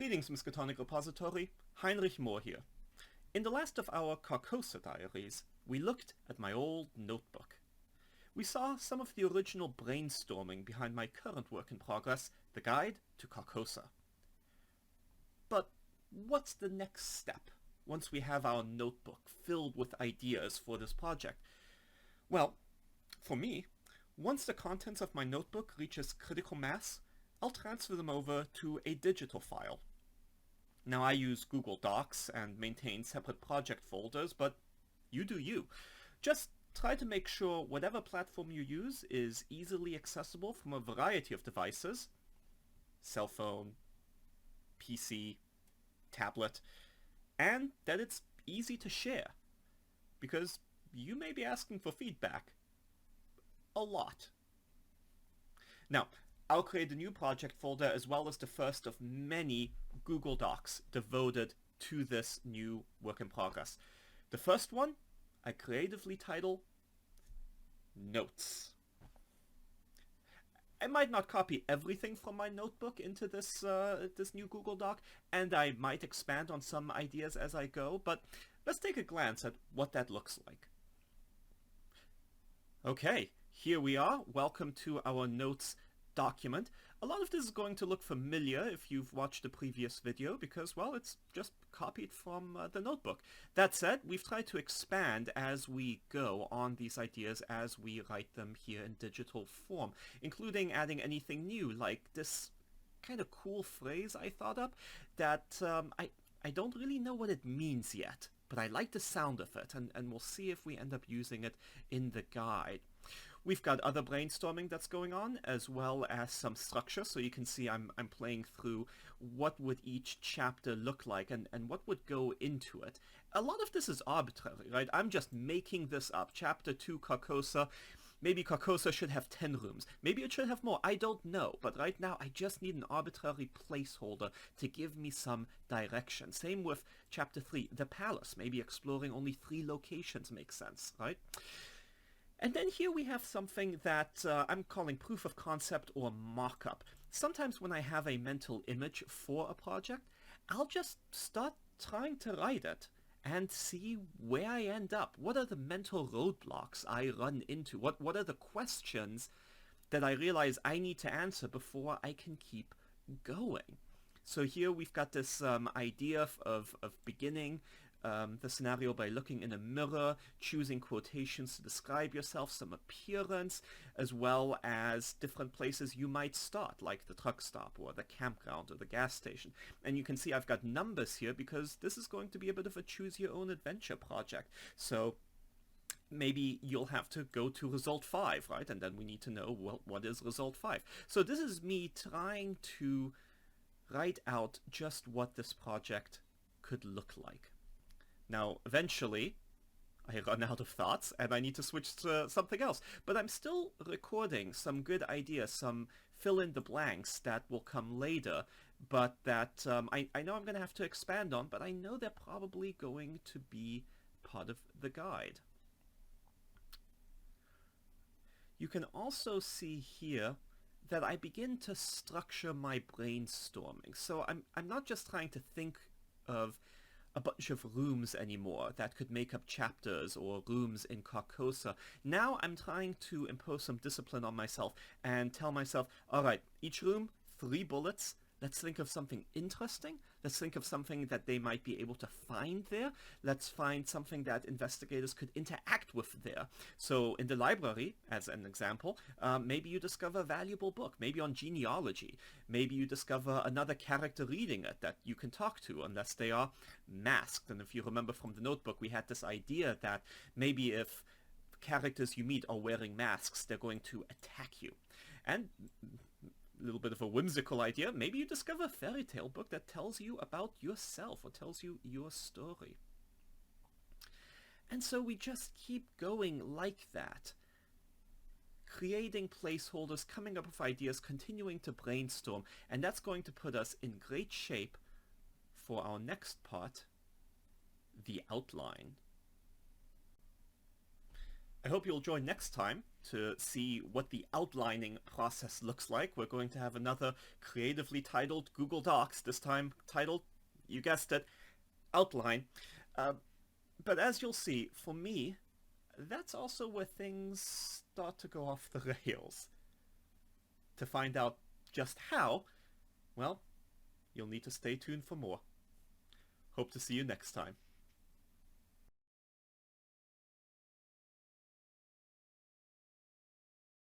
Greetings, Miskatonic Repository. Heinrich Moore here. In the last of our Carcosa Diaries, we looked at my old notebook. We saw some of the original brainstorming behind my current work in progress, the Guide to Carcosa. But what's the next step once we have our notebook filled with ideas for this project? Well, for me, once the contents of my notebook reaches critical mass, I'll transfer them over to a digital file. Now, I use Google Docs and maintain separate project folders, but you do you. Just try to make sure whatever platform you use is easily accessible from a variety of devices, cell phone, PC, tablet, and that it's easy to share, because you may be asking for feedback a lot. Now, I'll create a new project folder as well as the first of many Google Docs devoted to this new work in progress. The first one I creatively title Notes. I might not copy everything from my notebook into this new Google Doc, and I might expand on some ideas as I go, but let's take a glance at what that looks like. Okay, here we are. Welcome to our Notes document. A lot of this is going to look familiar if you've watched the previous video because, well, it's just copied from the notebook. That said, we've tried to expand as we go on these ideas as we write them here in digital form, including adding anything new, like this kind of cool phrase I thought up that I don't really know what it means yet, but I like the sound of it, and we'll see if we end up using it in the guide. We've got other brainstorming that's going on, as well as some structure, so you can see I'm playing through what would each chapter look like and what would go into it. A lot of this is arbitrary, right? I'm just making this up. Chapter 2, Carcosa. Maybe Carcosa should have 10 rooms. Maybe it should have more. I don't know. But right now, I just need an arbitrary placeholder to give me some direction. Same with Chapter 3, the Palace. Maybe exploring only 3 locations makes sense, right? And then here we have something that I'm calling proof of concept or mock-up. Sometimes when I have a mental image for a project, I'll just start trying to write it and see where I end up. What are the mental roadblocks I run into? What are the questions that I realize I need to answer before I can keep going? So here we've got this idea of beginning the scenario by looking in a mirror, choosing quotations to describe yourself, some appearance, as well as different places you might start, like the truck stop or the campground or the gas station. And you can see I've got numbers here because this is going to be a bit of a choose-your-own-adventure project. So maybe you'll have to go to result 5, right? And then we need to know, well, what is result 5? So this is me trying to write out just what this project could look like. Now, eventually, I run out of thoughts and I need to switch to something else. But I'm still recording some good ideas, some fill-in-the-blanks that will come later, but that I know I'm going to have to expand on, but I know they're probably going to be part of the guide. You can also see here that I begin to structure my brainstorming. So I'm not just trying to think of a bunch of rooms anymore that could make up chapters or rooms in Carcosa. Now I'm trying to impose some discipline on myself and tell myself, all right, each room, 3 bullets. Let's think of something interesting. Let's think of something that they might be able to find there. Let's find something that investigators could interact with there. So in the library, as an example, maybe you discover a valuable book, maybe on genealogy. Maybe you discover another character reading it that you can talk to, unless they are masked. And if you remember from the notebook, we had this idea that maybe if characters you meet are wearing masks, they're going to attack you. And a little bit of a whimsical idea, maybe you discover a fairy tale book that tells you about yourself or tells you your story. And so we just keep going like that, creating placeholders, coming up with ideas, continuing to brainstorm, and that's going to put us in great shape for our next part, the outline. I hope you'll join next time to see what the outlining process looks like. We're going to have another creatively titled Google Docs, this time titled, you guessed it, Outline. But as you'll see, for me, that's also where things start to go off the rails. To find out just how, well, you'll need to stay tuned for more. Hope to see you next time.